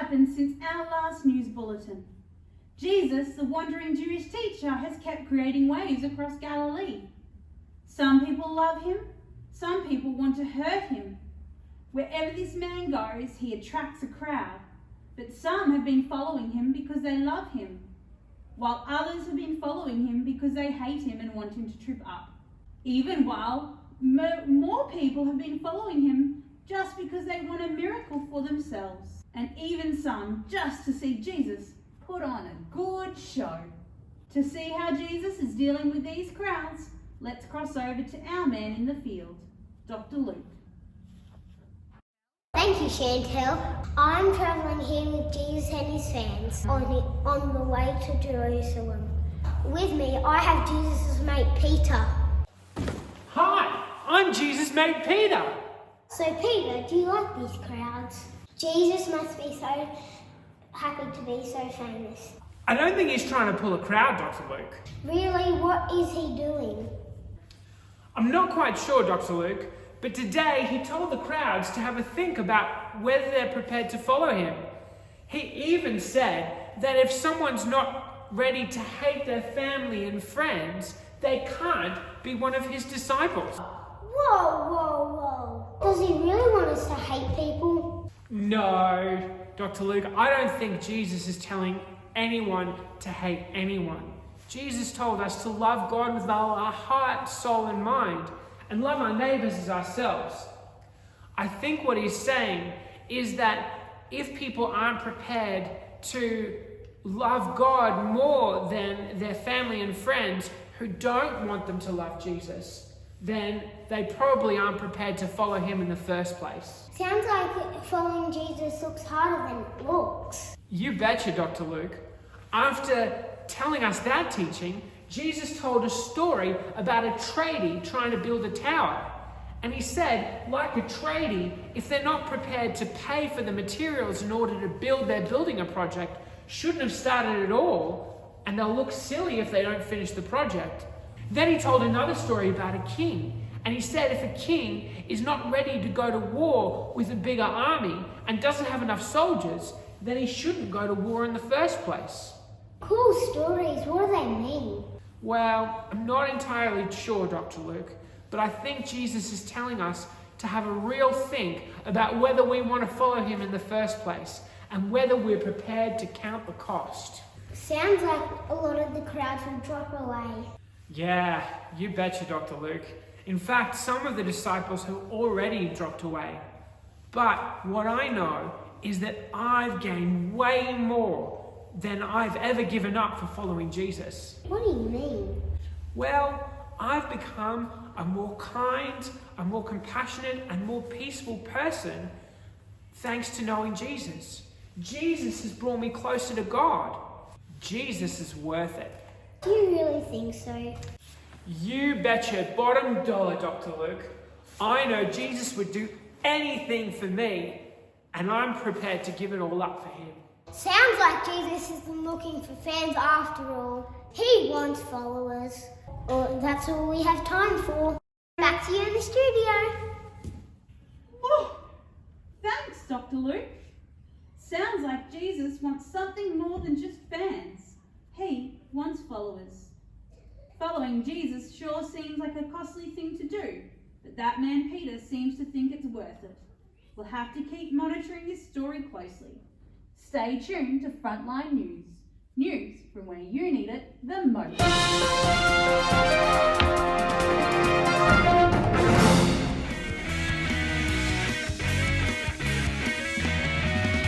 happened since our last news bulletin. Jesus, the wandering Jewish teacher, has kept creating waves across Galilee. Some people love him, some people want to hurt him. Wherever this man goes, he attracts a crowd, but some have been following him because they love him, while others have been following him because they hate him and want him to trip up. Even while more people have been following him just because they want a miracle for themselves, and even some just to see Jesus put on a good show. To see how Jesus is dealing with these crowds, let's cross over to our man in the field, Dr. Luke. Thank you, Chantel. I'm travelling here with Jesus and his fans on the way to Jerusalem. With me, I have Jesus' mate Peter. Hi, I'm Jesus' mate Peter. So Peter, do you like these crowds? Jesus must be so happy to be so famous. I don't think he's trying to pull a crowd, Dr. Luke. Really, what is he doing? I'm not quite sure, Dr. Luke, but today he told the crowds to have a think about whether they're prepared to follow him. He even said that if someone's not ready to hate their family and friends, they can't be one of his disciples. Whoa. Does he really want us to hate people? No, Dr. Luke, I don't think Jesus is telling anyone to hate anyone. Jesus told us to love God with all our heart, soul, and mind, and love our neighbours as ourselves. I think what he's saying is that if people aren't prepared to love God more than their family and friends who don't want them to love Jesus, then they probably aren't prepared to follow him in the first place. Sounds like following Jesus looks harder than it looks. You betcha, Dr. Luke. After telling us that teaching, Jesus told a story about a tradie trying to build a tower. And he said, like a tradie, if they're not prepared to pay for the materials in order to build their building a project, shouldn't have started at all, and they'll look silly if they don't finish the project. Then he told another story about a king. And he said if a king is not ready to go to war with a bigger army and doesn't have enough soldiers, then he shouldn't go to war in the first place. Cool stories, what do they mean? Well, I'm not entirely sure, Dr. Luke, but I think Jesus is telling us to have a real think about whether we want to follow him in the first place and whether we're prepared to count the cost. Sounds like a lot of the crowds will drop away. Yeah, you betcha, Dr. Luke. In fact, some of the disciples have already dropped away. But what I know is that I've gained way more than I've ever given up for following Jesus. What do you mean? Well, I've become a more kind, a more compassionate, and more peaceful person thanks to knowing Jesus. Jesus has brought me closer to God. Jesus is worth it. Do you really think so? You betcha bottom dollar, Dr. Luke. I know Jesus would do anything for me, and I'm prepared to give it all up for him. Sounds like Jesus isn't looking for fans after all. He wants followers. Or that's all we have time for. Back to you in the studio. Oh, thanks, Dr. Luke. Sounds like Jesus wants something more than just fans. He wants followers. Following Jesus sure seems like a costly thing to do, but that man Peter seems to think it's worth it. We'll have to keep monitoring this story closely. Stay tuned to Frontline News. News from where you need it the most.